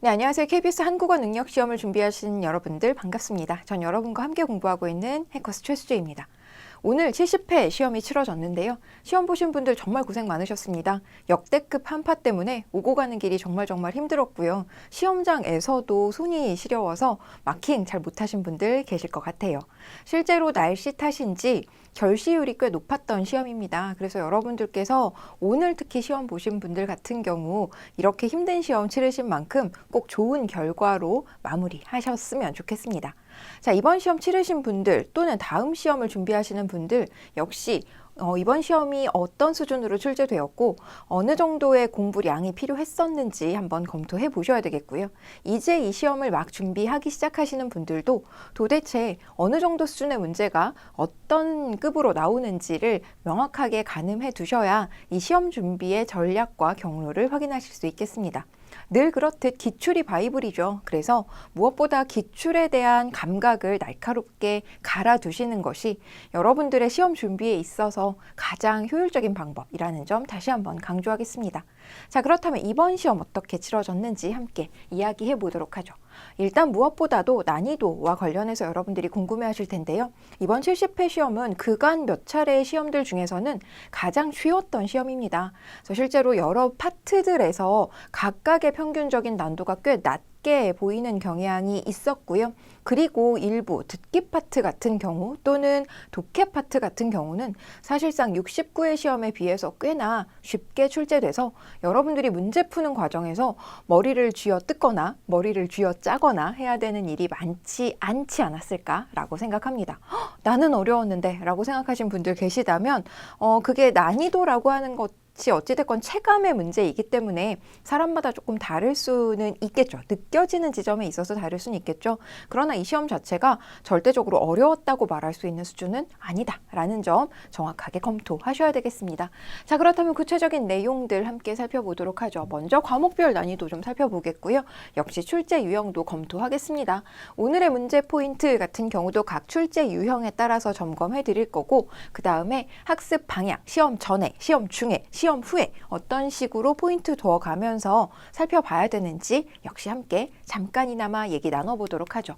네, 안녕하세요. KBS 한국어 능력 시험을 준비하시는 여러분들 반갑습니다. 전 여러분과 함께 공부하고 있는 해커스 최수재입니다. 오늘 70회 시험이 치러졌는데요. 시험 보신 분들 정말 고생 많으셨습니다. 역대급 한파 때문에 오고 가는 길이 정말 힘들었고요. 시험장에서도 손이 시려워서 마킹 잘 못하신 분들 계실 것 같아요. 실제로 날씨 탓인지 결시율이 꽤 높았던 시험입니다. 그래서 여러분들께서 오늘 특히 시험 보신 분들 같은 경우 이렇게 힘든 시험 치르신 만큼 꼭 좋은 결과로 마무리하셨으면 좋겠습니다. 자, 이번 시험 치르신 분들 또는 다음 시험을 준비하시는 분들 역시 이번 시험이 어떤 수준으로 출제되었고 어느 정도의 공부량이 필요했었는지 한번 검토해 보셔야 되겠고요. 이제 이 시험을 막 준비하기 시작하시는 분들도 도대체 어느 정도 수준의 문제가 어떤 급으로 나오는지를 명확하게 가늠해 두셔야 이 시험 준비의 전략과 경로를 확인하실 수 있겠습니다. 늘 그렇듯 기출이 바이블이죠. 그래서 무엇보다 기출에 대한 감각을 날카롭게 갈아두시는 것이 여러분들의 시험 준비에 있어서 가장 효율적인 방법이라는 점 다시 한번 강조하겠습니다. 자, 그렇다면 이번 시험 어떻게 치러졌는지 함께 이야기해 보도록 하죠. 일단 무엇보다도 난이도와 관련해서 여러분들이 궁금해하실 텐데요. 이번 70회 시험은 그간 몇 차례의 시험들 중에서는 가장 쉬웠던 시험입니다. 그래서 실제로 여러 파트들에서 각각의 평균적인 난도가 꽤 낮게 보이는 경향이 있었고요. 그리고 일부 듣기 파트 같은 경우 또는 독해 파트 같은 경우는 사실상 69회 시험에 비해서 꽤나 쉽게 출제돼서 여러분들이 문제 푸는 과정에서 머리를 쥐어 뜯거나 머리를 쥐어 짜거나 해야 되는 일이 많지 않지 않았을까라고 생각합니다. 나는 어려웠는데 라고 생각하신 분들 계시다면 그게 난이도라고 하는 것 어찌됐건 체감의 문제이기 때문에 사람마다 조금 다를 수는 있겠죠. 느껴지는 지점에 있어서 다를 수는 있겠죠. 그러나 이 시험 자체가 절대적으로 어려웠다고 말할 수 있는 수준은 아니다라는 점 정확하게 검토하셔야 되겠습니다. 자, 그렇다면 구체적인 내용들 함께 살펴보도록 하죠. 먼저 과목별 난이도 좀 살펴보겠고요. 역시 출제 유형도 검토하겠습니다. 오늘의 문제 포인트 같은 경우도 각 출제 유형에 따라서 점검해 드릴 거고 그 다음에 학습 방향, 시험 전에, 시험 중에, 시험 후에 어떤 식으로 포인트 두어가면서 살펴봐야 되는지 역시 함께 잠깐이나마 얘기 나눠보도록 하죠.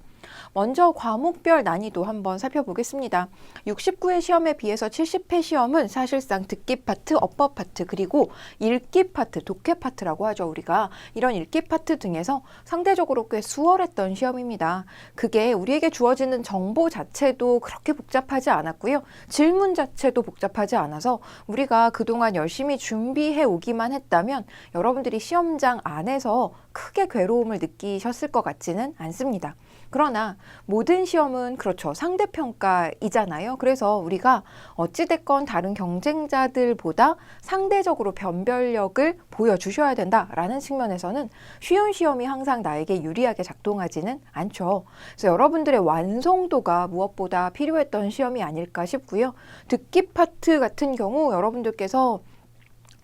먼저 과목별 난이도 한번 살펴보겠습니다. 69회 시험에 비해서 70회 시험은 사실상 듣기 파트, 어법 파트, 그리고 읽기 파트, 독해 파트라고 하죠. 우리가 이런 읽기 파트 등에서 상대적으로 꽤 수월했던 시험입니다. 그게 우리에게 주어지는 정보 자체도 그렇게 복잡하지 않았고요. 질문 자체도 복잡하지 않아서 우리가 그동안 열심히 준비해 오기만 했다면 여러분들이 시험장 안에서 크게 괴로움을 느끼셨을 것 같지는 않습니다. 그러나 모든 시험은 그렇죠. 상대평가이잖아요. 그래서 우리가 어찌됐건 다른 경쟁자들보다 상대적으로 변별력을 보여주셔야 된다라는 측면에서는 쉬운 시험이 항상 나에게 유리하게 작동하지는 않죠. 그래서 여러분들의 완성도가 무엇보다 필요했던 시험이 아닐까 싶고요. 듣기 파트 같은 경우 여러분들께서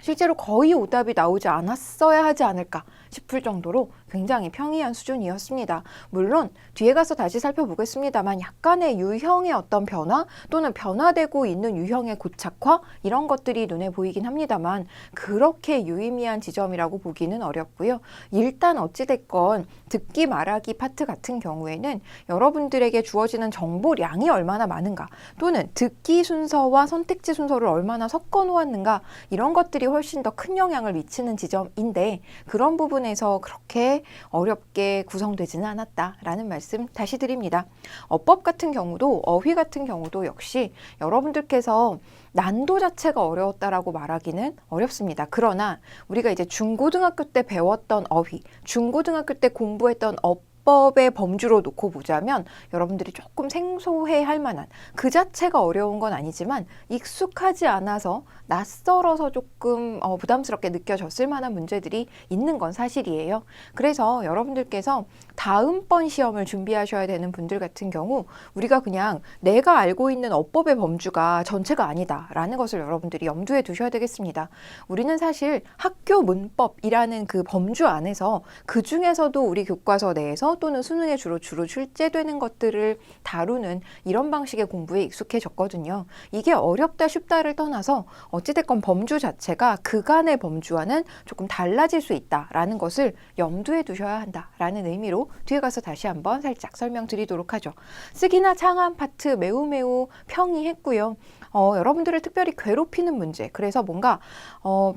실제로 거의 오답이 나오지 않았어야 하지 않을까 싶을 정도로 굉장히 평이한 수준이었습니다. 물론 뒤에 가서 다시 살펴보겠습니다만 약간의 유형의 어떤 변화 또는 변화되고 있는 유형의 고착화 이런 것들이 눈에 보이긴 합니다만 그렇게 유의미한 지점이라고 보기는 어렵고요. 일단 어찌됐건 듣기 말하기 파트 같은 경우에는 여러분들에게 주어지는 정보량이 얼마나 많은가 또는 듣기 순서와 선택지 순서를 얼마나 섞어 놓았는가 이런 것들이 훨씬 더 큰 영향을 미치는 지점인데 그런 부분에서 그렇게 어렵게 구성되지는 않았다라는 말씀 다시 드립니다. 어법 같은 경우도 어휘 같은 경우도 역시 여러분들께서 난도 자체가 어려웠다라고 말하기는 어렵습니다. 그러나 우리가 이제 중고등학교 때 배웠던 어휘, 중고등학교 때 공부했던 법의 범주로 놓고 보자면 여러분들이 조금 생소해 할 만한 그 자체가 어려운 건 아니지만 익숙하지 않아서 낯설어서 조금 부담스럽게 느껴졌을 만한 문제들이 있는 건 사실이에요. 그래서 여러분들께서 다음번 시험을 준비하셔야 되는 분들 같은 경우 우리가 그냥 내가 알고 있는 어법의 범주가 전체가 아니다라는 것을 여러분들이 염두에 두셔야 되겠습니다. 우리는 사실 학교 문법이라는 그 범주 안에서 그 중에서도 우리 교과서 내에서 또는 수능에 주로 출제되는 것들을 다루는 이런 방식의 공부에 익숙해졌거든요. 이게 어렵다 쉽다를 떠나서 어찌됐건 범주 자체가 그간의 범주와는 조금 달라질 수 있다라는 것을 염두에 두셔야 한다라는 의미로 뒤에 가서 다시 한번 살짝 설명드리도록 하죠. 쓰기나 창안 파트 매우 평이했고요. 여러분들을 특별히 괴롭히는 문제, 그래서 뭔가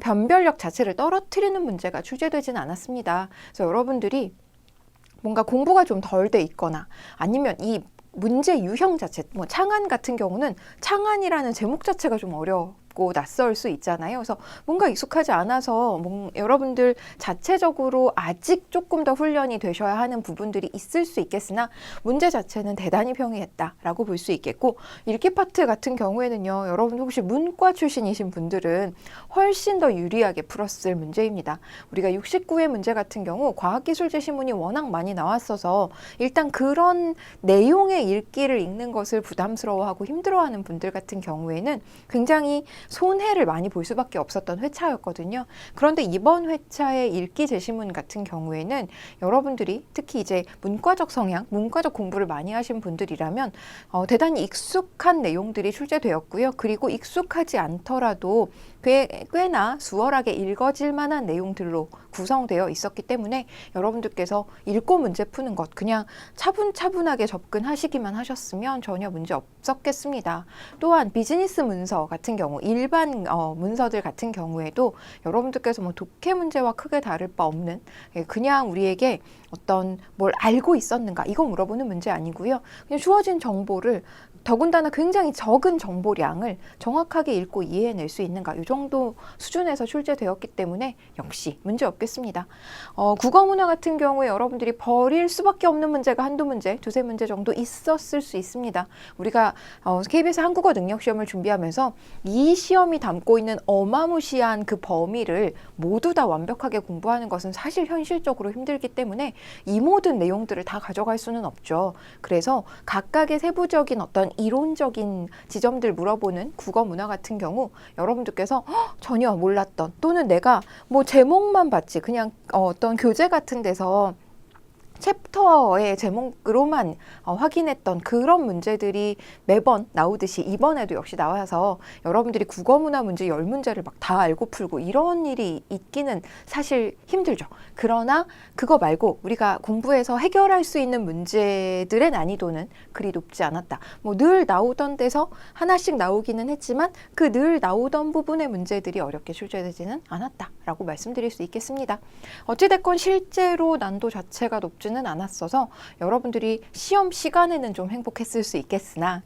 변별력 자체를 떨어뜨리는 문제가 출제되지는 않았습니다. 그래서 여러분들이 뭔가 공부가 좀 덜 돼 있거나 아니면 이 문제 유형 자체, 뭐 창안 같은 경우는 창안이라는 제목 자체가 좀 어렵고 낯설 수 있잖아요. 그래서 뭔가 익숙하지 않아서 여러분들 자체적으로 아직 조금 더 훈련이 되셔야 하는 부분들이 있을 수 있겠으나 문제 자체는 대단히 평이했다라고 볼 수 있겠고, 읽기 파트 같은 경우에는요, 여러분 혹시 문과 출신이신 분들은 훨씬 더 유리하게 풀었을 문제입니다. 우리가 69회 문제 같은 경우 과학기술제 시문이 워낙 많이 나왔어서 일단 그런 내용의 읽기를 읽는 것을 부담스러워하고 힘들어하는 분들 같은 경우에는 굉장히 손해를 많이 볼 수밖에 없었던 회차였거든요. 그런데 이번 회차의 읽기 제시문 같은 경우에는 여러분들이 특히 이제 문과적 성향, 문과적 공부를 많이 하신 분들이라면 대단히 익숙한 내용들이 출제되었고요. 그리고 익숙하지 않더라도 꽤나 수월하게 읽어질 만한 내용들로 구성되어 있었기 때문에 여러분들께서 읽고 문제 푸는 것 그냥 차분차분하게 접근하시기만 하셨으면 전혀 문제 없었겠습니다. 또한 비즈니스 문서 같은 경우, 일반 문서들 같은 경우에도 여러분들께서 뭐 독해 문제와 크게 다를 바 없는, 그냥 우리에게 어떤 뭘 알고 있었는가 이거 물어보는 문제 아니고요. 그냥 주어진 정보를 더군다나 굉장히 적은 정보량을 정확하게 읽고 이해해낼 수 있는가, 이 정도 수준에서 출제되었기 때문에 역시 문제 없겠습니다. 국어문화 같은 경우에 여러분들이 버릴 수밖에 없는 문제가 한두 문제, 두세 문제 정도 있었을 수 있습니다. 우리가 KBS 한국어 능력시험을 준비하면서 이 시험이 담고 있는 어마무시한 그 범위를 모두 다 완벽하게 공부하는 것은 사실 현실적으로 힘들기 때문에 이 모든 내용들을 다 가져갈 수는 없죠. 그래서 각각의 세부적인 어떤 이론적인 지점들 물어보는 국어 문화 같은 경우 여러분들께서 전혀 몰랐던, 또는 내가 뭐 제목만 봤지 그냥 어떤 교재 같은 데서 챕터의 제목으로만 확인했던 그런 문제들이 매번 나오듯이 이번에도 역시 나와서 여러분들이 국어문화 문제 10문제를 막 다 알고 풀고 이런 일이 있기는 사실 힘들죠. 그러나 그거 말고 우리가 공부해서 해결할 수 있는 문제들의 난이도는 그리 높지 않았다. 뭐 늘 나오던 데서 하나씩 나오기는 했지만 그 늘 나오던 부분의 문제들이 어렵게 출제되지는 않았다라고 말씀드릴 수 있겠습니다. 어찌됐건 실제로 난도 자체가 높지는 않았어서 여러분들이 시험 시간에는 좀 행복했을 수 있겠으나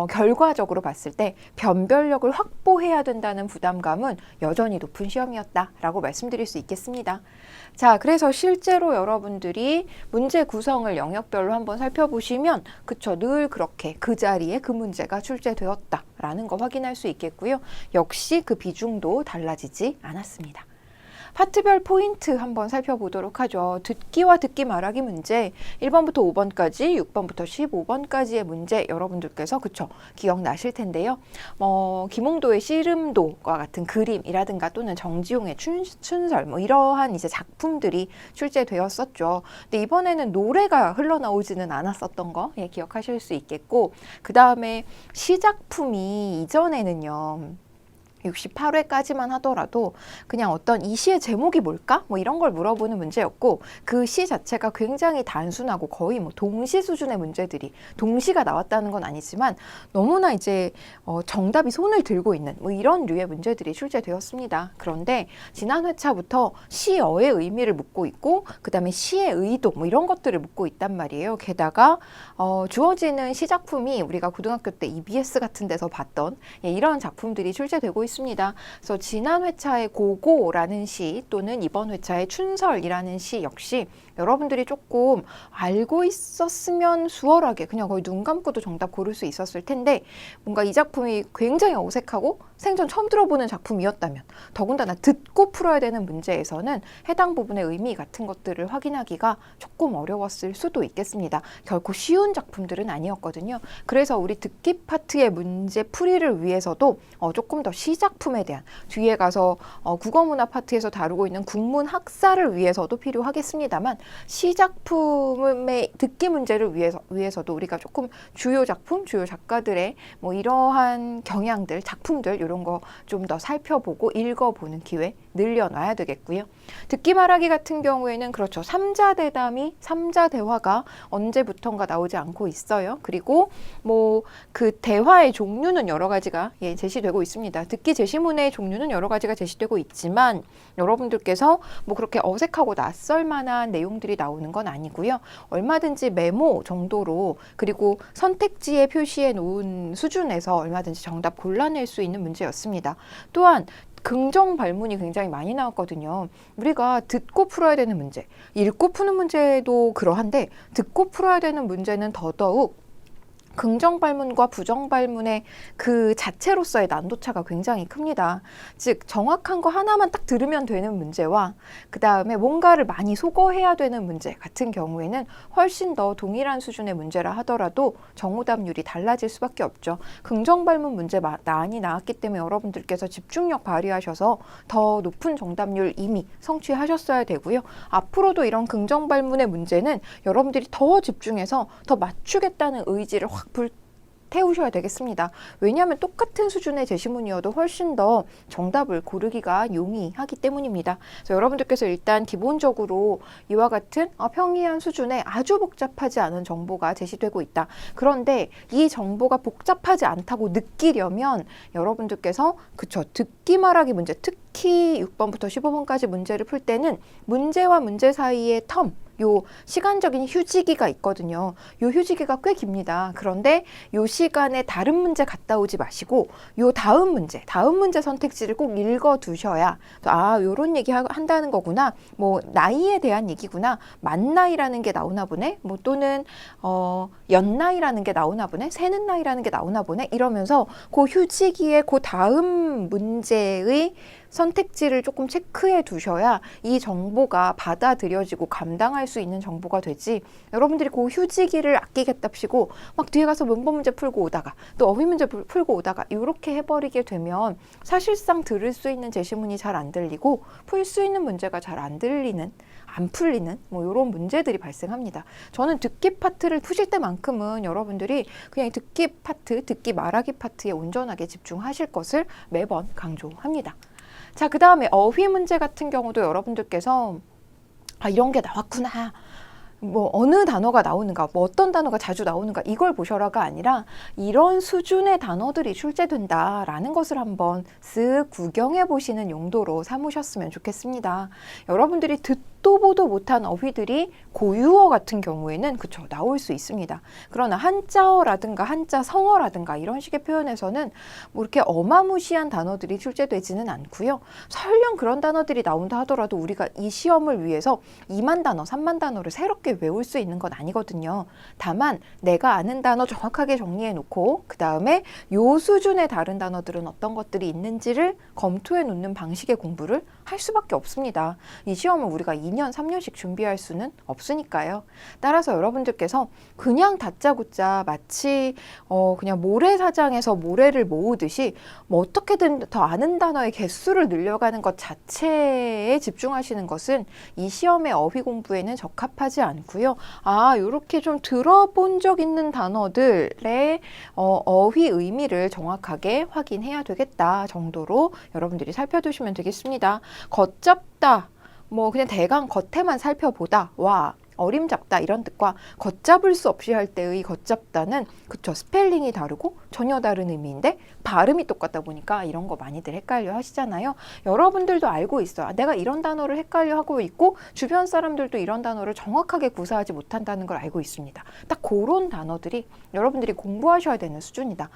결과적으로 봤을 때 변별력을 확보해야 된다는 부담감은 여전히 높은 시험이었다라고 말씀드릴 수 있겠습니다. 자, 그래서 실제로 여러분들이 문제 구성을 영역별로 한번 살펴보시면 그쵸, 늘 그렇게 그 자리에 그 문제가 출제되었다라는 거 확인할 수 있겠고요. 역시 그 비중도 달라지지 않았습니다. 파트별 포인트 한번 살펴보도록 하죠. 듣기와 듣기 말하기 문제 1번부터 5번까지, 6번부터 15번까지의 문제 여러분들께서 그쵸 기억나실 텐데요. 김홍도의 씨름도와 같은 그림이라든가 또는 정지용의 춘설 뭐 이러한 이제 작품들이 출제되었었죠. 근데 이번에는 노래가 흘러나오지는 않았었던 거 기억하실 수 있겠고, 그 다음에 시작품이 이전에는요 68회까지만 하더라도 그냥 어떤 이 시의 제목이 뭘까? 뭐 이런 걸 물어보는 문제였고, 그 시 자체가 굉장히 단순하고 거의 뭐 동시 수준의 문제들이, 동시가 나왔다는 건 아니지만 너무나 이제 정답이 손을 들고 있는 뭐 이런 류의 문제들이 출제되었습니다. 그런데 지난 회차부터 시어의 의미를 묻고 있고 그 다음에 시의 의도 뭐 이런 것들을 묻고 있단 말이에요. 게다가 주어지는 시작품이 우리가 고등학교 때 EBS 같은 데서 봤던 이런 작품들이 출제되고 있습니다. 그래서 지난 회차의 고고라는 시 또는 이번 회차의 춘설이라는 시 역시 여러분들이 조금 알고 있었으면 수월하게 그냥 거의 눈 감고도 정답 고를 수 있었을 텐데, 뭔가 이 작품이 굉장히 어색하고 생전 처음 들어보는 작품이었다면, 더군다나 듣고 풀어야 되는 문제에서는 해당 부분의 의미 같은 것들을 확인하기가 조금 어려웠을 수도 있겠습니다. 결코 쉬운 작품들은 아니었거든요. 그래서 우리 듣기 파트의 문제 풀이를 위해서도 조금 더 시작품에 대한, 뒤에 가서 국어문화 파트에서 다루고 있는 국문학사를 위해서도 필요하겠습니다만, 시작품의 듣기 문제를 위해서도 우리가 조금 주요 작품, 주요 작가들의 뭐 이러한 경향들, 작품들 이런 거 좀 더 살펴보고 읽어보는 기회 늘려놔야 되겠고요. 듣기 말하기 같은 경우에는 그렇죠. 3자 대담이, 3자 대화가 언제부턴가 나오지 않고 있어요. 그리고 뭐 그 대화의 종류는 여러 가지가 제시되고 있습니다. 듣기 제시문의 종류는 여러 가지가 제시되고 있지만 여러분들께서 뭐 그렇게 어색하고 낯설 만한 내용들이 나오는 건 아니고요. 얼마든지 메모 정도로, 그리고 선택지에 표시해 놓은 수준에서 얼마든지 정답 골라낼 수 있는 문제였습니다. 또한 긍정 발문이 굉장히 많이 나왔거든요. 우리가 듣고 풀어야 되는 문제, 읽고 푸는 문제도 그러한데 듣고 풀어야 되는 문제는 더더욱 긍정 발문과 부정 발문의 그 자체로서의 난도차가 굉장히 큽니다. 즉 정확한 거 하나만 딱 들으면 되는 문제와 그 다음에 뭔가를 많이 소거해야 되는 문제 같은 경우에는 훨씬 더 동일한 수준의 문제라 하더라도 정오답률이 달라질 수밖에 없죠. 긍정 발문 문제 많이 나왔기 때문에 여러분들께서 집중력 발휘하셔서 더 높은 정답률 이미 성취하셨어야 되고요. 앞으로도 이런 긍정 발문의 문제는 여러분들이 더 집중해서 더 맞추겠다는 의지를 확 불태우셔야 되겠습니다. 왜냐하면 똑같은 수준의 제시문이어도 훨씬 더 정답을 고르기가 용이하기 때문입니다. 그래서 여러분들께서 일단 기본적으로 이와 같은 평이한 수준의 아주 복잡하지 않은 정보가 제시되고 있다. 그런데 이 정보가 복잡하지 않다고 느끼려면 여러분들께서 듣기 말하기 문제, 특히 6번부터 15번까지 문제를 풀 때는 문제와 문제 사이의 텀, 요 시간적인 휴지기가 있거든요. 요 휴지기가 꽤 깁니다. 그런데 요 시간에 다른 문제 갔다 오지 마시고 요 다음 문제 선택지를 꼭 읽어 두셔야 요런 얘기 한다는 거구나. 뭐 나이에 대한 얘기구나. 만 나이라는 게 나오나 보네. 뭐 또는 연나이라는 게 나오나 보네. 새는 나이라는 게 나오나 보네. 이러면서 그 휴지기에 그 다음 문제의 선택지를 조금 체크해 두셔야 이 정보가 받아들여지고 감당할 수 있는 정보가 되지, 여러분들이 그 휴지기를 아끼겠답시고 막 뒤에 가서 문법 문제 풀고 오다가 또 어휘 문제 풀고 오다가 이렇게 해버리게 되면 사실상 들을 수 있는 제시문이 잘 안 들리고 풀 수 있는 문제가 잘 안 풀리는 뭐 이런 문제들이 발생합니다. 저는 듣기 파트를 푸실 때만큼은 여러분들이 그냥 듣기 파트, 듣기 말하기 파트에 온전하게 집중하실 것을 매번 강조합니다. 자, 그 다음에 어휘 문제 같은 경우도 여러분들께서 이런 게 나왔구나, 뭐 어느 단어가 나오는가, 뭐 어떤 단어가 자주 나오는가 이걸 보셔라가 아니라 이런 수준의 단어들이 출제된다라는 것을 한번 쓱 구경해 보시는 용도로 삼으셨으면 좋겠습니다. 여러분들이 듣도 보도 못한 어휘들이 고유어 같은 경우에는 나올 수 있습니다. 그러나 한자어라든가 한자성어라든가 이런 식의 표현에서는 뭐 이렇게 어마무시한 단어들이 출제되지는 않고요. 설령 그런 단어들이 나온다 하더라도 우리가 이 시험을 위해서 2만 단어, 3만 단어를 새롭게 외울 수 있는 건 아니거든요. 다만 내가 아는 단어 정확하게 정리해 놓고 그 다음에 요 수준의 다른 단어들은 어떤 것들이 있는지를 검토해 놓는 방식의 공부를 할 수밖에 없습니다. 이 시험을 우리가 2년, 3년씩 준비할 수는 없으니까요. 따라서 여러분들께서 그냥 다짜고짜 마치 그냥 모래사장에서 모래를 모으듯이 뭐 어떻게든 더 아는 단어의 개수를 늘려가는 것 자체에 집중하시는 것은 이 시험의 어휘 공부에는 적합하지 않고요. 이렇게 좀 들어본 적 있는 단어들의 어휘 의미를 정확하게 확인해야 되겠다 정도로 여러분들이 살펴두시면 되겠습니다. 걷잡다, 뭐 그냥 대강 겉에만 살펴보다 와 어림잡다 이런 뜻과 걷잡을 수 없이 할 때의 걷잡다는 스펠링이 다르고 전혀 다른 의미인데 발음이 똑같다 보니까 이런 거 많이들 헷갈려 하시잖아요. 여러분들도 알고 있어요. 내가 이런 단어를 헷갈려 하고 있고 주변 사람들도 이런 단어를 정확하게 구사하지 못한다는 걸 알고 있습니다. 딱 그런 단어들이 여러분들이 공부하셔야 되는 수준이다.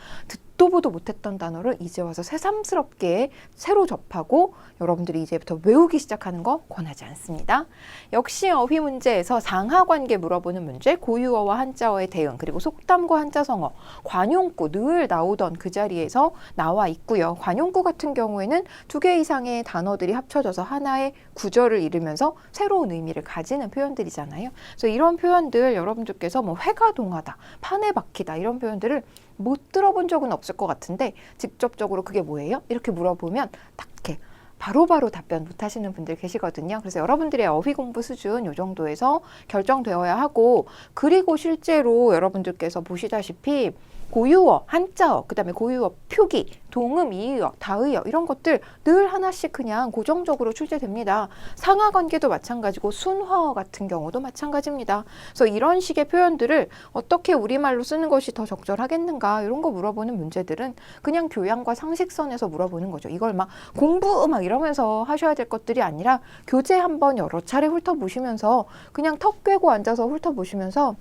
듣도 보도 못했던 단어를 이제 와서 새삼스럽게 새로 접하고 여러분들이 이제부터 외우기 시작하는 거 권하지 않습니다. 역시 어휘 문제에서 상하관계 물어보는 문제, 고유어와 한자어의 대응, 그리고 속담과 한자성어, 관용구 늘 나오던 그 자리에서 나와 있고요. 관용구 같은 경우에는 2개 이상의 단어들이 합쳐져서 하나의 구절을 이루면서 새로운 의미를 가지는 표현들이잖아요. 그래서 이런 표현들 여러분들께서 뭐 회가 동하다, 판에 박히다 이런 표현들을 못 들어본 적은 없을 것 같은데 직접적으로 그게 뭐예요? 이렇게 물어보면 딱 이렇게 바로바로 답변 못 하시는 분들 계시거든요. 그래서 여러분들의 어휘 공부 수준 이 정도에서 결정되어야 하고, 그리고 실제로 여러분들께서 보시다시피 고유어, 한자어, 그 다음에 고유어 표기, 동음, 이의어, 다의어 이런 것들 늘 하나씩 그냥 고정적으로 출제됩니다. 상하관계도 마찬가지고 순화어 같은 경우도 마찬가지입니다. 그래서 이런 식의 표현들을 어떻게 우리말로 쓰는 것이 더 적절하겠는가 이런 거 물어보는 문제들은 그냥 교양과 상식선에서 물어보는 거죠. 이걸 막 공부 막 이러면서 하셔야 될 것들이 아니라 교재 한번 여러 차례 훑어보시면서 그냥 턱 꿰고 앉아서 훑어보시면서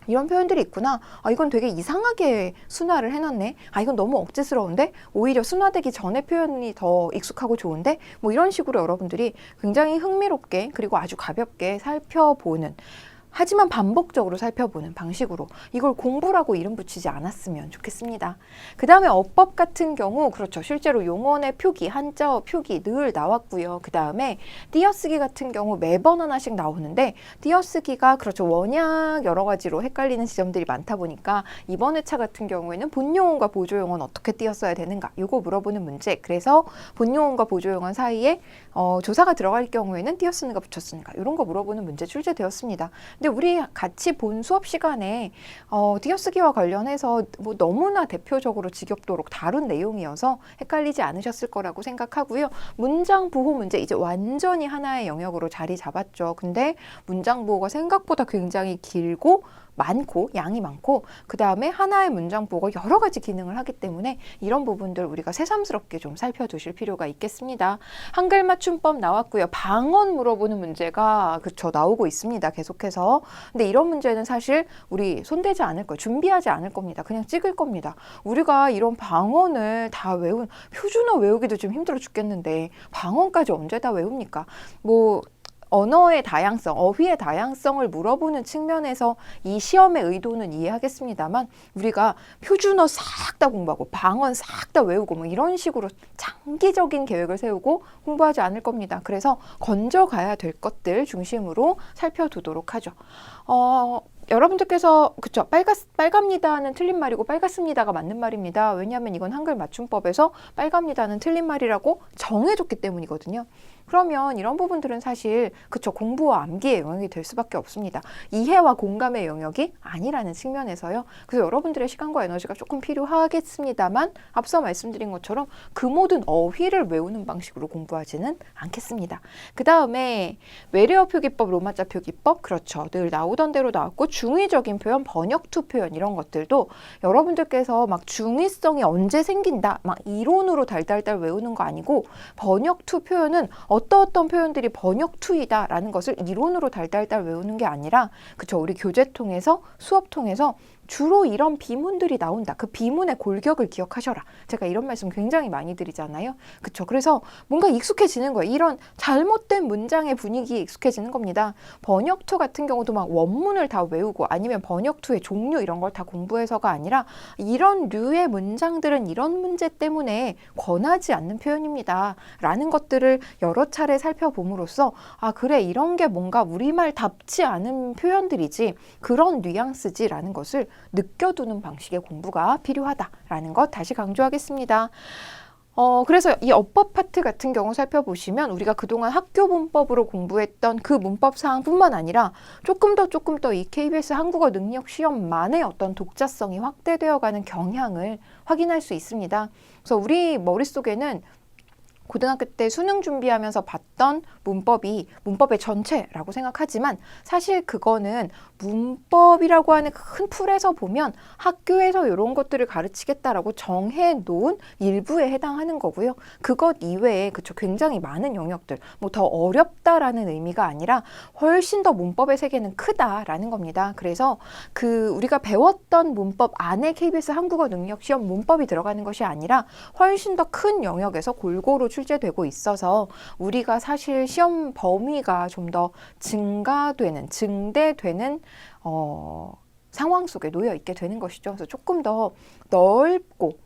이런 표현들이 있구나. 아, 이건 되게 이상하게 순화를 해놨네. 아, 이건 너무 억지스러운데? 오히려 순화되기 전에 표현이 더 익숙하고 좋은데? 뭐 이런 식으로 여러분들이 굉장히 흥미롭게 그리고 아주 가볍게 살펴보는, 하지만 반복적으로 살펴보는 방식으로 이걸 공부라고 이름 붙이지 않았으면 좋겠습니다. 그 다음에 어법 같은 경우 그렇죠. 실제로 용언의 표기, 한자어 표기 늘 나왔고요. 그 다음에 띄어쓰기 같은 경우 매번 하나씩 나오는데 띄어쓰기가 그렇죠. 원약 여러 가지로 헷갈리는 지점들이 많다 보니까 이번 회차 같은 경우에는 본용언과 보조용언 어떻게 띄었어야 되는가 이거 물어보는 문제. 그래서 본용언과 보조용언 사이에 조사가 들어갈 경우에는 띄어쓰는가 붙였쓰는가 이런 거 물어보는 문제 출제되었습니다. 근데 우리 같이 본 수업 시간에 띄어쓰기와 관련해서 뭐 너무나 대표적으로 지겹도록 다룬 내용이어서 헷갈리지 않으셨을 거라고 생각하고요. 문장 부호 문제 이제 완전히 하나의 영역으로 자리 잡았죠. 근데 문장 부호가 생각보다 굉장히 길고 많고 양이 많고 그 다음에 하나의 문장 부호가 여러 가지 기능을 하기 때문에 이런 부분들 우리가 새삼스럽게 좀 살펴두실 필요가 있겠습니다. 한글 맞춤법 나왔고요. 방언 물어보는 문제가 그쵸 나오고 있습니다. 계속해서. 근데 이런 문제는 사실 우리 손대지 않을 거예요. 준비하지 않을 겁니다. 그냥 찍을 겁니다. 우리가 이런 방언을 다 외운 표준어 외우기도 좀 힘들어 죽겠는데 방언까지 언제 다 외웁니까? 뭐 언어의 다양성, 어휘의 다양성을 물어보는 측면에서 이 시험의 의도는 이해하겠습니다만 우리가 표준어 싹 다 공부하고 방언 싹 다 외우고 뭐 이런 식으로 장기적인 계획을 세우고 공부하지 않을 겁니다. 그래서 건져가야 될 것들 중심으로 살펴두도록 하죠. 여러분들께서 그쵸 빨갑니다는 틀린 말이고 빨갛습니다가 맞는 말입니다. 왜냐하면 이건 한글 맞춤법에서 빨갑니다는 틀린 말이라고 정해줬기 때문이거든요. 그러면 이런 부분들은 사실 그쵸 공부와 암기의 영역이 될 수밖에 없습니다. 이해와 공감의 영역이 아니라는 측면에서요. 그래서 여러분들의 시간과 에너지가 조금 필요하겠습니다만 앞서 말씀드린 것처럼 그 모든 어휘를 외우는 방식으로 공부하지는 않겠습니다. 그 다음에 외래어 표기법, 로마자 표기법 그렇죠. 늘 나오던 대로 나왔고 중의적인 표현, 번역투 표현 이런 것들도 여러분들께서 막 중의성이 언제 생긴다 막 이론으로 달달달 외우는 거 아니고 번역투 표현은 어떤 표현들이 번역투이다라는 것을 이론으로 달달달 외우는 게 아니라 그쵸 우리 교재 통해서 수업 통해서 주로 이런 비문들이 나온다. 그 비문의 골격을 기억하셔라. 제가 이런 말씀 굉장히 많이 드리잖아요. 그쵸? 그래서 뭔가 익숙해지는 거예요. 이런 잘못된 문장의 분위기에 익숙해지는 겁니다. 번역투 같은 경우도 막 원문을 다 외우고 아니면 번역투의 종류 이런 걸 다 공부해서가 아니라 이런 류의 문장들은 이런 문제 때문에 권하지 않는 표현입니다. 라는 것들을 여러 차례 살펴봄으로써 아 그래 이런 게 뭔가 우리말답지 않은 표현들이지 그런 뉘앙스지라는 것을 느껴두는 방식의 공부가 필요하다라는 것 다시 강조하겠습니다. 그래서 이 어법 파트 같은 경우 살펴보시면 우리가 그동안 학교 문법으로 공부했던 그 문법 사항뿐만 아니라 조금 더 이 KBS 한국어 능력 시험만의 어떤 독자성이 확대되어가는 경향을 확인할 수 있습니다. 그래서 우리 머릿속에는 고등학교 때 수능 준비하면서 봤던 문법이 문법의 전체라고 생각하지만 사실 그거는 문법이라고 하는 큰 풀에서 보면 학교에서 이런 것들을 가르치겠다라고 정해 놓은 일부에 해당하는 거고요. 그것 이외에 그쵸 굉장히 많은 영역들 뭐 더 어렵다라는 의미가 아니라 훨씬 더 문법의 세계는 크다라는 겁니다. 그래서 그 우리가 배웠던 문법 안에 KBS 한국어 능력 시험 문법이 들어가는 것이 아니라 훨씬 더 큰 영역에서 골고루 출제되고 있어서 우리가 사실 시험 범위가 좀 더 증대되는 상황 속에 놓여 있게 되는 것이죠. 그래서 조금 더 넓고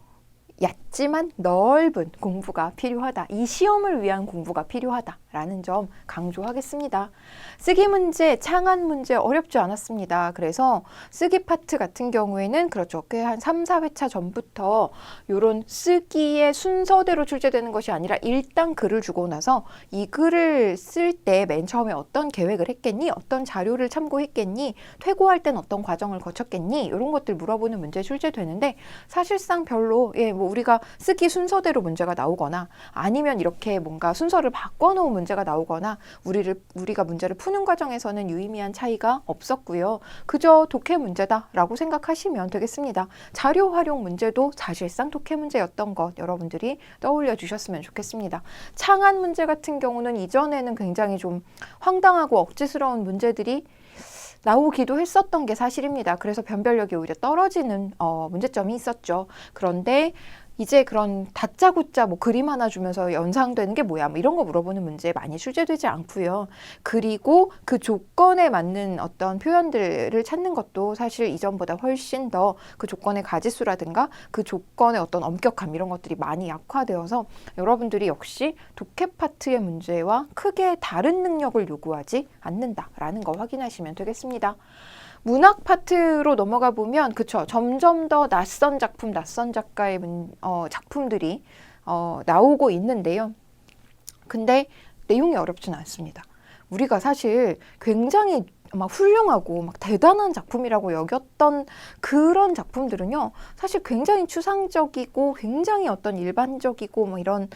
얕지만 넓은 공부가 필요하다. 이 시험을 위한 공부가 필요하다라는 점 강조하겠습니다. 쓰기 문제, 창안 문제 어렵지 않았습니다. 그래서 쓰기 파트 같은 경우에는 그렇죠. 꽤 한 3, 4회차 전부터 이런 쓰기의 순서대로 출제되는 것이 아니라 일단 글을 주고 나서 이 글을 쓸 때 맨 처음에 어떤 계획을 했겠니? 어떤 자료를 참고했겠니? 퇴고할 땐 어떤 과정을 거쳤겠니? 이런 것들 물어보는 문제 출제되는데 사실상 별로 뭐 우리가 쓰기 순서대로 문제가 나오거나 아니면 이렇게 뭔가 순서를 바꿔놓은 문제가 나오거나 우리가 문제를 푸는 과정에서는 유의미한 차이가 없었고요. 그저 독해 문제다라고 생각하시면 되겠습니다. 자료 활용 문제도 사실상 독해 문제였던 것 여러분들이 떠올려 주셨으면 좋겠습니다. 창안 문제 같은 경우는 이전에는 굉장히 좀 황당하고 억지스러운 문제들이 나오기도 했었던 게 사실입니다. 그래서 변별력이 오히려 떨어지는 문제점이 있었죠. 그런데 이제 그런 다짜고짜 뭐 그림 하나 주면서 연상되는 게 뭐야 뭐 이런 거 물어보는 문제 많이 출제되지 않고요. 그리고 그 조건에 맞는 어떤 표현들을 찾는 것도 사실 이전보다 훨씬 더 그 조건의 가지수라든가 그 조건의 어떤 엄격함 이런 것들이 많이 약화되어서 여러분들이 역시 독해 파트의 문제와 크게 다른 능력을 요구하지 않는다라는 거 확인하시면 되겠습니다. 문학 파트로 넘어가 보면 그쵸 점점 더 낯선 작품, 낯선 작가의 작품들이 나오고 있는데요. 근데 내용이 어렵지는 않습니다. 우리가 사실 굉장히 막 훌륭하고 막 대단한 작품이라고 여겼던 그런 작품들은요 사실 굉장히 추상적이고 굉장히 어떤 일반적이고 뭐 이런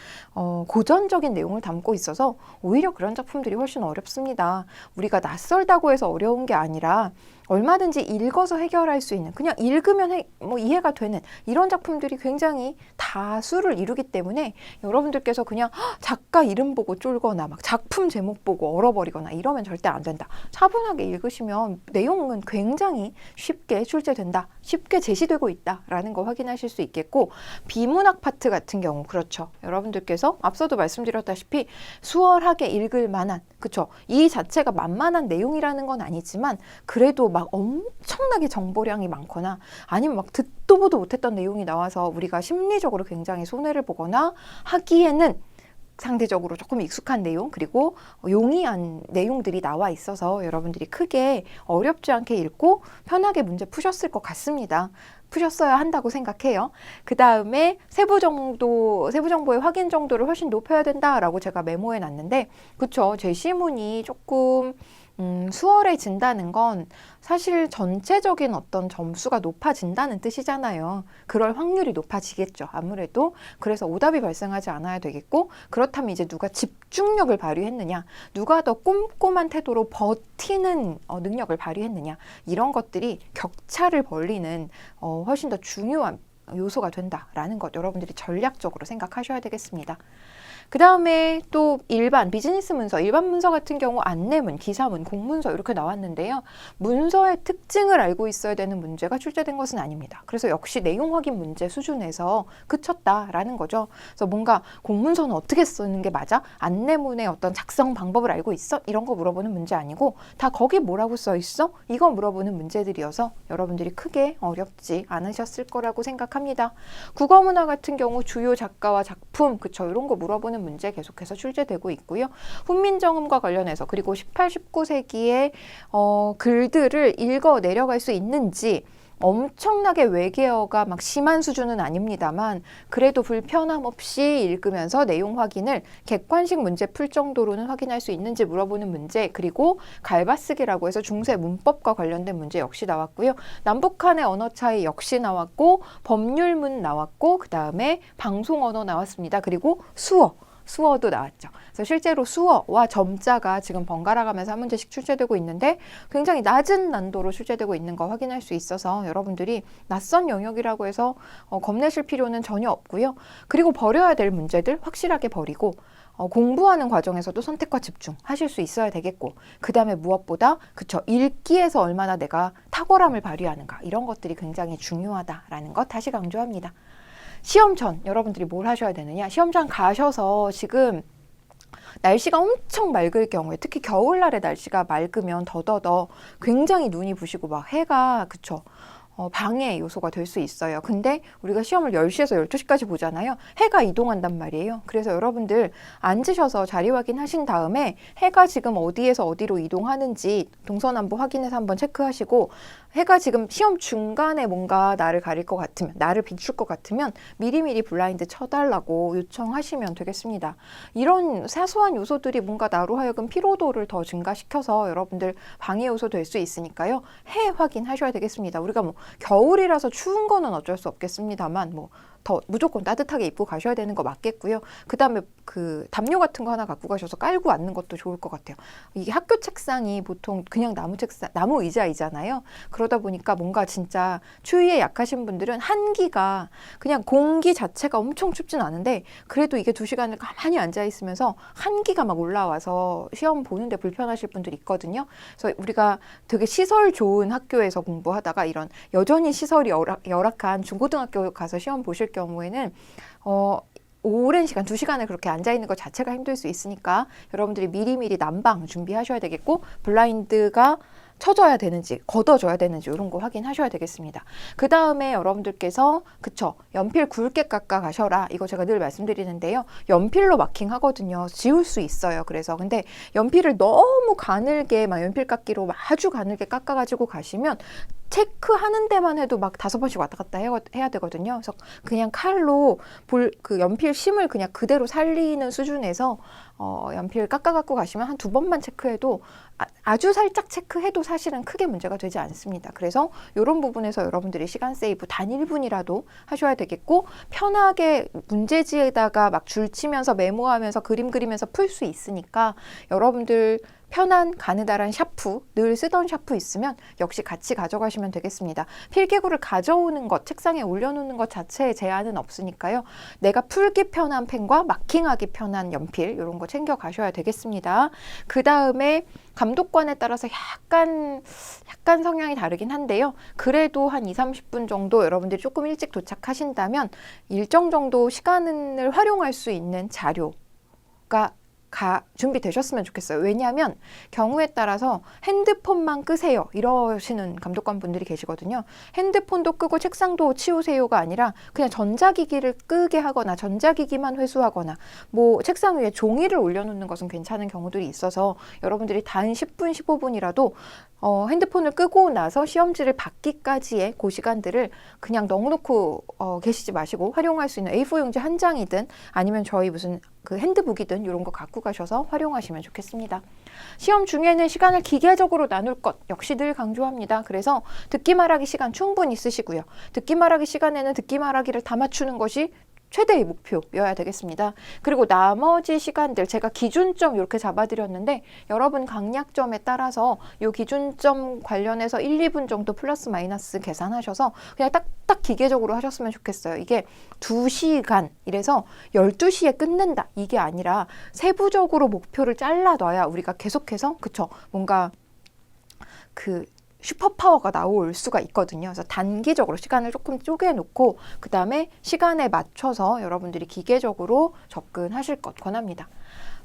고전적인 내용을 담고 있어서 오히려 그런 작품들이 훨씬 어렵습니다. 우리가 낯설다고 해서 어려운 게 아니라 얼마든지 읽어서 해결할 수 있는 그냥 읽으면 뭐 이해가 되는 이런 작품들이 굉장히 다수를 이루기 때문에 여러분들께서 그냥 작가 이름 보고 쫄거나 막 작품 제목 보고 얼어버리거나 이러면 절대 안 된다. 차분하게 읽으시면 내용은 굉장히 쉽게 출제된다. 쉽게 제시되고 있다라는 거 확인하실 수 있겠고 비문학 파트 같은 경우 그렇죠. 여러분들께서 앞서도 말씀드렸다시피 수월하게 읽을 만한 그쵸. 이 자체가 만만한 내용이라는 건 아니지만 그래도 막 엄청나게 정보량이 많거나 아니면 막 듣도 보도 못했던 내용이 나와서 우리가 심리적으로 굉장히 손해를 보거나 하기에는 상대적으로 조금 익숙한 내용 그리고 용이한 내용들이 나와 있어서 여러분들이 크게 어렵지 않게 읽고 편하게 문제 푸셨을 것 같습니다. 푸셨어야 한다고 생각해요. 그 다음에 세부 정보의 확인 정도를 훨씬 높여야 된다라고 제가 메모해 놨는데 그쵸. 제시문이 조금 수월해진다는 건 사실 전체적인 어떤 점수가 높아진다는 뜻이잖아요. 그럴 확률이 높아지겠죠. 아무래도. 그래서 오답이 발생하지 않아야 되겠고 그렇다면 이제 누가 집중력을 발휘했느냐 누가 더 꼼꼼한 태도로 버티는 능력을 발휘했느냐 이런 것들이 격차를 벌리는 훨씬 더 중요한 요소가 된다라는 것 여러분들이 전략적으로 생각하셔야 되겠습니다. 그 다음에 또 일반 비즈니스 문서, 일반 문서 같은 경우 안내문, 기사문, 공문서 이렇게 나왔는데요. 문서의 특징을 알고 있어야 되는 문제가 출제된 것은 아닙니다. 그래서 역시 내용 확인 문제 수준에서 그쳤다라는 거죠. 그래서 뭔가 공문서는 어떻게 쓰는 게 맞아? 안내문의 어떤 작성 방법을 알고 있어? 이런 거 물어보는 문제 아니고 다 거기 뭐라고 써 있어? 이거 물어보는 문제들이어서 여러분들이 크게 어렵지 않으셨을 거라고 생각합니다. 국어문화 같은 경우 주요 작가와 작품, 그쵸? 이런 거 물어보는 문제 계속해서 출제되고 있고요. 훈민정음과 관련해서 그리고 18, 19세기의 글들을 읽어 내려갈 수 있는지 엄청나게 외계어가 막 심한 수준은 아닙니다만 그래도 불편함 없이 읽으면서 내용 확인을 객관식 문제 풀 정도로는 확인할 수 있는지 물어보는 문제 그리고 갈바쓰기라고 해서 중세 문법과 관련된 문제 역시 나왔고요. 남북한의 언어 차이 역시 나왔고 법률문 나왔고 그 다음에 방송 언어 나왔습니다. 그리고 수어 수어도 나왔죠. 그래서 실제로 수어와 점자가 지금 번갈아 가면서 한 문제씩 출제되고 있는데 굉장히 낮은 난도로 출제되고 있는 거 확인할 수 있어서 여러분들이 낯선 영역이라고 해서 겁내실 필요는 전혀 없고요. 그리고 버려야 될 문제들 확실하게 버리고 공부하는 과정에서도 선택과 집중 하실 수 있어야 되겠고, 그 다음에 무엇보다 그쵸, 읽기에서 얼마나 내가 탁월함을 발휘하는가, 이런 것들이 굉장히 중요하다라는 것 다시 강조합니다. 시험 전 여러분들이 뭘 하셔야 되느냐, 시험 전 가셔서 지금 날씨가 엄청 맑을 경우에, 특히 겨울날에 날씨가 맑으면 더더더 굉장히 눈이 부시고 막 해가 그쵸, 방해 요소가 될 수 있어요. 근데 우리가 시험을 10시에서 12시까지 보잖아요. 해가 이동한단 말이에요. 그래서 여러분들 앉으셔서 자리 확인하신 다음에 해가 지금 어디에서 어디로 이동하는지 동서남북 확인해서 한번 체크하시고, 해가 지금 시험 중간에 뭔가 나를 가릴 것 같으면, 나를 비출 것 같으면 미리미리 블라인드 쳐달라고 요청하시면 되겠습니다. 이런 사소한 요소들이 뭔가 나로 하여금 피로도를 더 증가시켜서 여러분들 방해 요소 될 수 있으니까요. 해 확인하셔야 되겠습니다. 우리가 뭐 겨울이라서 추운 거는 어쩔 수 없겠습니다만 뭐 더 무조건 따뜻하게 입고 가셔야 되는 거 맞겠고요. 그 다음에 그 담요 같은 거 하나 갖고 가셔서 깔고 앉는 것도 좋을 것 같아요. 이게 학교 책상이 보통 그냥 나무 책상, 나무 의자이잖아요. 그러다 보니까 뭔가 진짜 추위에 약하신 분들은 한기가, 그냥 공기 자체가 엄청 춥진 않은데 그래도 이게 2시간을 가만히 앉아 있으면서 한기가 막 올라와서 시험 보는데 불편하실 분들이 있거든요. 그래서 우리가 되게 시설 좋은 학교에서 공부하다가 이런 여전히 시설이 열악한 중고등학교 가서 시험 보실 경우에는 오랜 시간, 2시간을 그렇게 앉아있는 것 자체가 힘들 수 있으니까 여러분들이 미리미리 난방 준비하셔야 되겠고, 블라인드가 쳐져야 되는지 걷어줘야 되는지 이런 거 확인하셔야 되겠습니다. 그 다음에 여러분들께서 그쵸, 연필 굵게 깎아 가셔라, 이거 제가 늘 말씀드리는데요. 연필로 마킹 하거든요. 지울 수 있어요. 그래서 근데 연필을 너무 가늘게 막 연필 깎기로 아주 가늘게 깎아 가지고 가시면 체크하는 데만 해도 막 5번씩 왔다 갔다 해야 되거든요. 그래서 그냥 칼로 그 연필 심을 그냥 그대로 살리는 수준에서 연필 깎아 갖고 가시면 한 2번만 체크해도, 아주 살짝 체크해도 사실은 크게 문제가 되지 않습니다. 그래서 이런 부분에서 여러분들이 시간 세이브 단 1분이라도 하셔야 되겠고, 편하게 문제지에다가 막 줄치면서 메모하면서 그림 그리면서 풀 수 있으니까 여러분들 편한 가느다란 샤프, 늘 쓰던 샤프 있으면 역시 같이 가져가시면 되겠습니다. 필기구를 가져오는 것, 책상에 올려놓는 것 자체에 제한은 없으니까요. 내가 풀기 편한 펜과 마킹하기 편한 연필, 이런 거 챙겨 가셔야 되겠습니다. 그 다음에 감독관에 따라서 약간 성향이 다르긴 한데요. 그래도 한 20-30분 정도 여러분들이 조금 일찍 도착하신다면 일정 정도 시간을 활용할 수 있는 자료가 준비되셨으면 좋겠어요. 왜냐하면 경우에 따라서 핸드폰만 끄세요 이러시는 감독관 분들이 계시거든요. 핸드폰도 끄고 책상도 치우세요가 아니라 그냥 전자기기를 끄게 하거나 전자기기만 회수하거나, 뭐 책상 위에 종이를 올려놓는 것은 괜찮은 경우들이 있어서 여러분들이 단 10분, 15분이라도 핸드폰을 끄고 나서 시험지를 받기까지의 그 시간들을 그냥 넣어놓고 계시지 마시고 활용할 수 있는 A4 용지 한 장이든 아니면 저희 무슨 그 핸드북이든 이런 거 갖고 가셔서 활용하시면 좋겠습니다. 시험 중에는 시간을 기계적으로 나눌 것 역시 늘 강조합니다. 그래서 듣기 말하기 시간 충분히 쓰시고요. 듣기 말하기 시간에는 듣기 말하기를 다 맞추는 것이 최대의 목표여야 되겠습니다. 그리고 나머지 시간들 제가 기준점 이렇게 잡아드렸는데 여러분 강약점에 따라서 이 기준점 관련해서 1-2분 정도 플러스 마이너스 계산하셔서 그냥 딱딱 기계적으로 하셨으면 좋겠어요. 이게 2시간 이래서 12시에 끝낸다 이게 아니라 세부적으로 목표를 잘라놔야 우리가 계속해서 그쵸, 뭔가 그 슈퍼파워가 나올 수가 있거든요. 그래서 단기적으로 시간을 조금 쪼개놓고 그 다음에 시간에 맞춰서 여러분들이 기계적으로 접근하실 것 권합니다.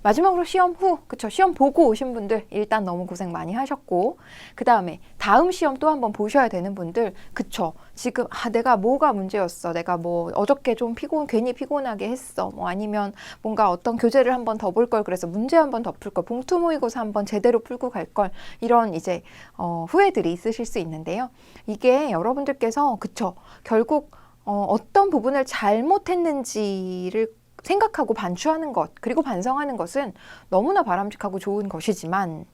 마지막으로 시험 후, 그쵸, 시험 보고 오신 분들 일단 너무 고생 많이 하셨고, 그 다음에 다음 시험 또 한번 보셔야 되는 분들, 그쵸, 지금 내가 뭐가 문제였어, 내가 뭐 어저께 좀 괜히 피곤하게 했어, 뭐 아니면 뭔가 어떤 교재를 한번 더 볼 걸, 그래서 문제 한번 더 풀 걸, 봉투 모의고사 한번 제대로 풀고 갈 걸, 이런 이제 후회들이 있으실 수 있는데요. 이게 여러분들께서 그쵸, 결국 어떤 부분을 잘못했는지를 생각하고 반추하는 것, 그리고 반성하는 것은 너무나 바람직하고 좋은 것이지만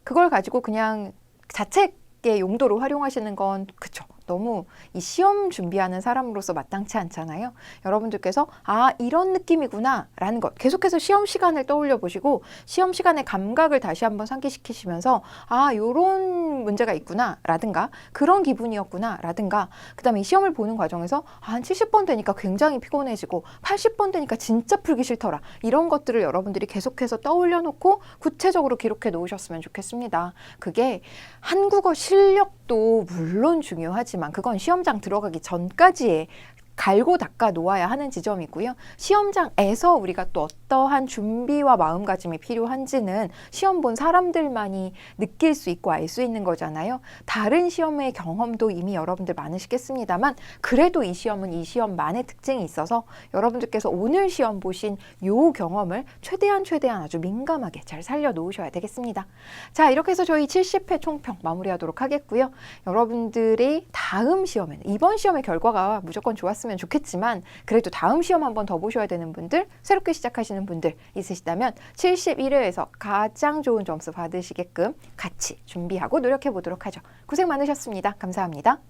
그걸 가지고 그냥 자책의 용도로 활용하시는 건 그쵸, 너무 이 시험 준비하는 사람으로서 마땅치 않잖아요. 여러분들께서 아, 이런 느낌이구나 라는 것 계속해서 시험 시간을 떠올려 보시고 시험 시간의 감각을 다시 한번 상기시키시면서 아, 요런 문제가 있구나 라든가 그런 기분이었구나 라든가 그 다음에 이 시험을 보는 과정에서 한 70번 되니까 굉장히 피곤해지고 80번 되니까 진짜 풀기 싫더라. 이런 것들을 여러분들이 계속해서 떠올려 놓고 구체적으로 기록해 놓으셨으면 좋겠습니다. 그게 한국어 실력도 물론 중요하지만 그건 시험장 들어가기 전까지의 갈고 닦아 놓아야 하는 지점이고요. 시험장에서 우리가 또 어떠한 준비와 마음가짐이 필요한지는 시험 본 사람들만이 느낄 수 있고 알 수 있는 거잖아요. 다른 시험의 경험도 이미 여러분들 많으시겠습니다만 그래도 이 시험은 이 시험만의 특징이 있어서 여러분들께서 오늘 시험 보신 요 경험을 최대한 아주 민감하게 잘 살려 놓으셔야 되겠습니다. 자, 이렇게 해서 저희 70회 총평 마무리하도록 하겠고요. 여러분들이 다음 시험에는 이번 시험의 결과가 무조건 좋았으면 좋겠지만 그래도 다음 시험 한번 더 보셔야 되는 분들, 새롭게 시작하시는 분들 있으시다면 71회에서 가장 좋은 점수 받으시게끔 같이 준비하고 노력해 보도록 하죠. 고생 많으셨습니다. 감사합니다.